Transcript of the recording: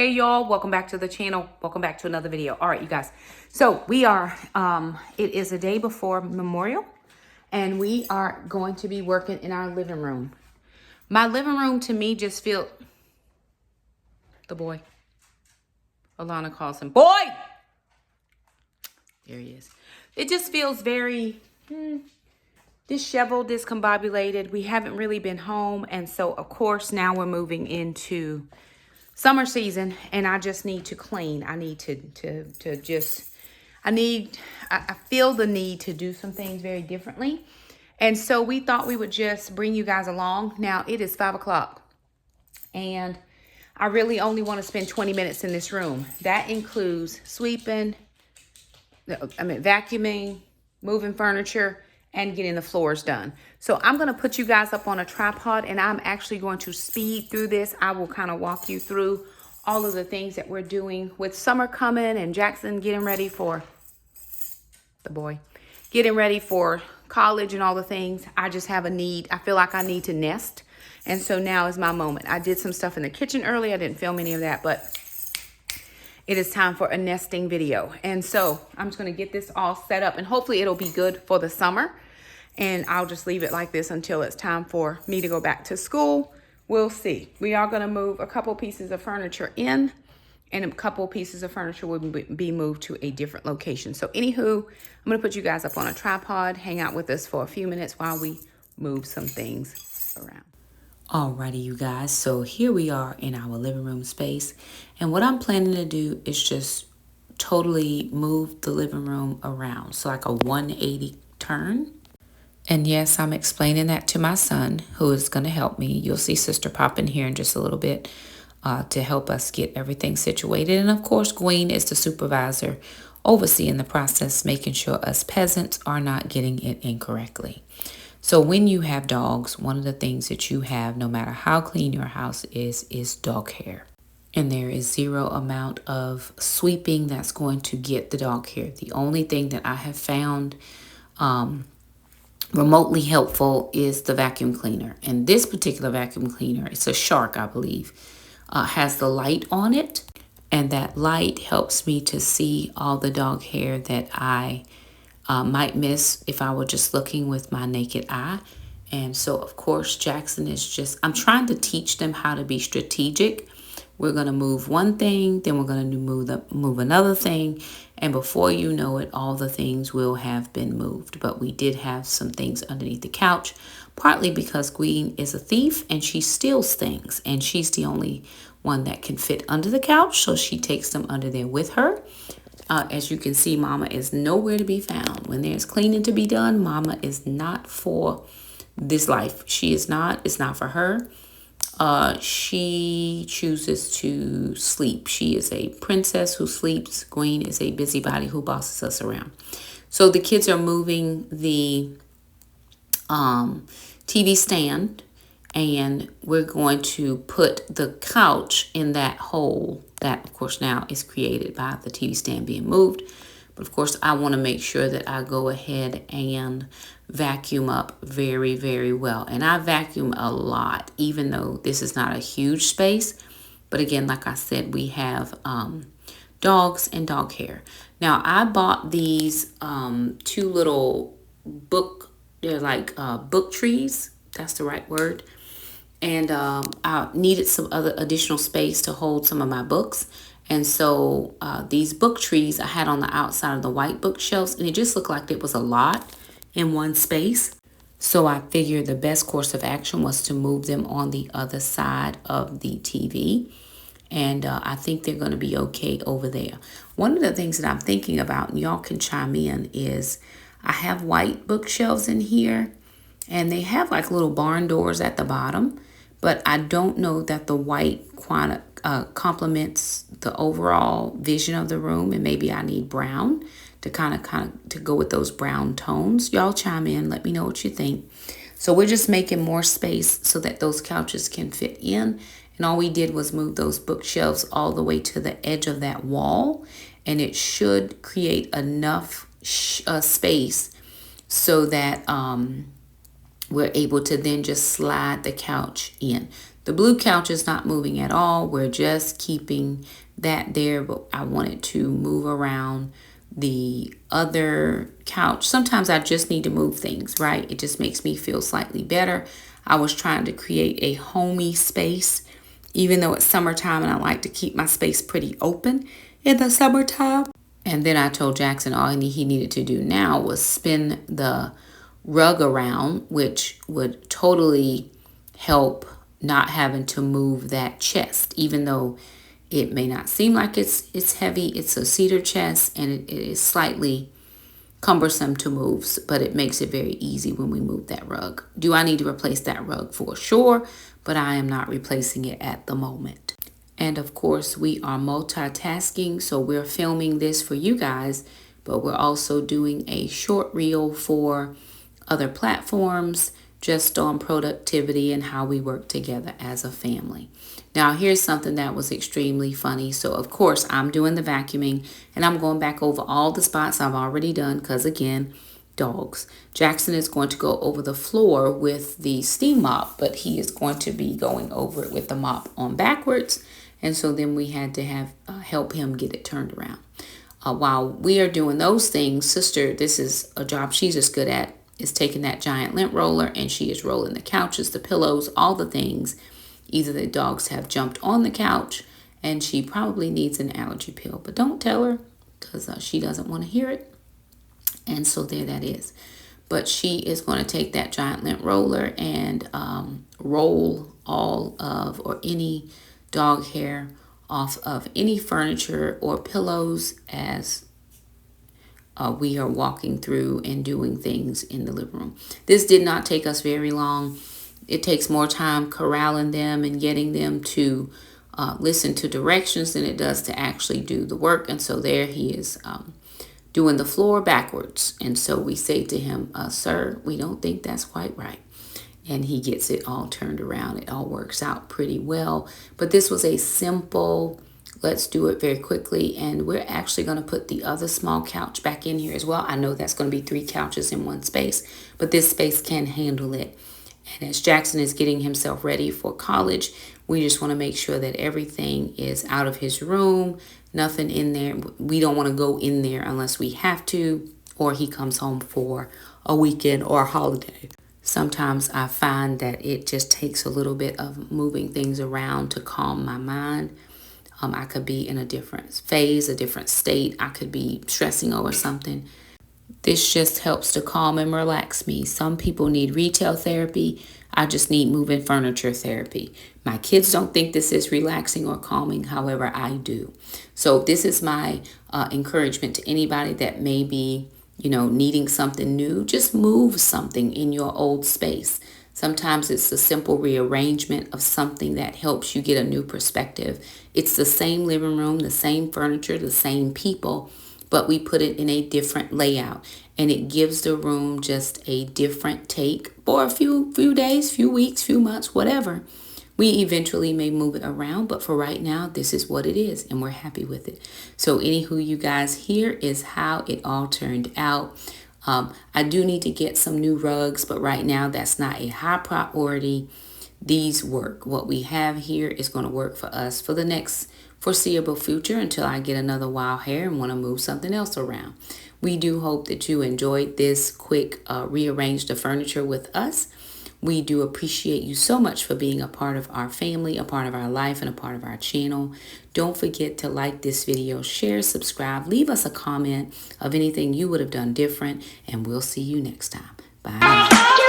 Hey y'all, welcome back to the channel. Welcome back to another video. All right, you guys. So we are, it is a day before Memorial and we are going to be working in our living room. My living room to me just feels, the boy, Alana calls him, boy! There he is. It just feels very disheveled, discombobulated. We haven't really been home. And so of course now we're moving into summer season and I just need to clean. I need to just, I feel the need to do some things very differently. And so we thought we would just bring you guys along. Now it is 5 o'clock and I really only want to spend 20 minutes in this room. That includes sweeping, vacuuming, moving furniture, and getting the floors done. So I'm going to put you guys up on a tripod and I'm actually going to speed through this. I will kind of walk you through all of the things that we're doing with summer coming and Jackson getting ready for, the boy, getting ready for college and all the things. I just have a need. I feel like I need to nest. And so now is my moment. I did some stuff in the kitchen earlier. I didn't film any of that, but it is time for a nesting video. And so I'm just going to get this all set up and hopefully it'll be good for the summer. And I'll just leave it like this until it's time for me to go back to school. We'll see. We are going to move a couple pieces of furniture in and a couple pieces of furniture will be moved to a different location. So anywho, I'm going to put you guys up on a tripod, hang out with us for a few minutes while we move some things around. Alrighty, you guys. So here we are in our living room space. And what I'm planning to do is just totally move the living room around. So like a 180 turn. And yes, I'm explaining that to my son, who is going to help me. You'll see Sister pop in here in just a little bit to help us get everything situated. And of course, Gwen is the supervisor, overseeing the process, making sure us peasants are not getting it incorrectly. So when you have dogs, one of the things that you have, no matter how clean your house is dog hair. And there is zero amount of sweeping that's going to get the dog hair. The only thing that I have found remotely helpful is the vacuum cleaner. And this particular vacuum cleaner, it's a Shark, I believe, has the light on it. And that light helps me to see all the dog hair that I might miss if I were just looking with my naked eye. And so, of course, Jackson is just, I'm trying to teach them how to be strategic. We're going to move one thing, then we're going to move another thing. And before you know it, all the things will have been moved. But we did have some things underneath the couch, partly because Gwen is a thief and she steals things. And she's the only one that can fit under the couch. So she takes them under there with her. As you can see, Mama is nowhere to be found. When there's cleaning to be done, Mama is not for this life. She is not. It's not for her. She chooses to sleep. She is a princess who sleeps. Gwen is a busybody who bosses us around. So the kids are moving the TV stand, and we're going to put the couch in that hole that, of course, now is created by the TV stand being moved. But, of course, I want to make sure that I go ahead and vacuum up very, very well. And I vacuum a lot, even though this is not a huge space. But, again, like I said, we have dogs and dog hair. Now, I bought these two little they're like book trees. That's the right word. And I needed some other additional space to hold some of my books. And so these book trees I had on the outside of the white bookshelves, and it just looked like it was a lot in one space. So I figured the best course of action was to move them on the other side of the TV. And I think they're going to be okay over there. One of the things that I'm thinking about, and y'all can chime in, is I have white bookshelves in here, and they have like little barn doors at the bottom. But I don't know that the white complements the overall vision of the room, and maybe I need brown to kind of to go with those brown tones. Y'all chime in, let me know what you think. So we're just making more space so that those couches can fit in. And all we did was move those bookshelves all the way to the edge of that wall, and it should create enough space so that we're able to then just slide the couch in. The blue couch is not moving at all. We're just keeping that there, but I wanted to move around the other couch. Sometimes I just need to move things, right? It just makes me feel slightly better. I was trying to create a homey space, even though it's summertime and I like to keep my space pretty open in the summertime. And then I told Jackson all he needed to do now was spin the rug around, which would totally help not having to move that chest. Even though it may not seem like it's heavy, it's a cedar chest and it is slightly cumbersome to move, but it makes it very easy when we move that rug. Do I need to replace that rug? For sure, but I am not replacing it at the moment. And of course, we are multitasking, so we're filming this for you guys, but we're also doing a short reel for other platforms just on productivity and how we work together as a family. Now, here's something that was extremely funny. So, of course, I'm doing the vacuuming and I'm going back over all the spots I've already done because, again, dogs. Jackson is going to go over the floor with the steam mop, but he is going to be going over it with the mop on backwards. And so then we had to have help him get it turned around. While we are doing those things, sister, this is a job she's just good at, is taking that giant lint roller and she is rolling the couches, the pillows, all the things. Either the dogs have jumped on the couch and she probably needs an allergy pill, but don't tell her because she doesn't want to hear it. And so there that is. But she is going to take that giant lint roller and roll all of or any dog hair off of any furniture or pillows as we are walking through and doing things in the living room. This did not take us very long. It takes more time corralling them and getting them to listen to directions than it does to actually do the work. And so there he is doing the floor backwards. And so we say to him, sir, we don't think that's quite right. And he gets it all turned around. It all works out pretty well. But this was a simple, let's do it very quickly. And we're actually going to put the other small couch back in here as well. I know that's going to be 3 couches in one space, but this space can handle it. And as Jackson is getting himself ready for college, we just want to make sure that everything is out of his room, nothing in there. We don't want to go in there unless we have to, or he comes home for a weekend or a holiday. Sometimes I find that it just takes a little bit of moving things around to calm my mind. I could be in a different phase, a different state. I could be stressing over something. This just helps to calm and relax me. Some people need retail therapy. I just need moving furniture therapy. My kids don't think this is relaxing or calming. However, I do. So this is my encouragement to anybody that may be, needing something new. Just move something in your old space. Sometimes it's a simple rearrangement of something that helps you get a new perspective. It's the same living room, the same furniture, the same people, but we put it in a different layout and it gives the room just a different take for a few days, few weeks, few months, whatever. We eventually may move it around, but for right now, this is what it is and we're happy with it. So anywho, you guys, here is how it all turned out. I do need to get some new rugs, but right now that's not a high priority. These work. What we have here is going to work for us for the next foreseeable future until I get another wild hair and want to move something else around. We do hope that you enjoyed this quick rearrange the furniture with us. We do appreciate you so much for being a part of our family, a part of our life, and a part of our channel. Don't forget to like this video, share, subscribe, leave us a comment of anything you would have done different, and we'll see you next time. Bye.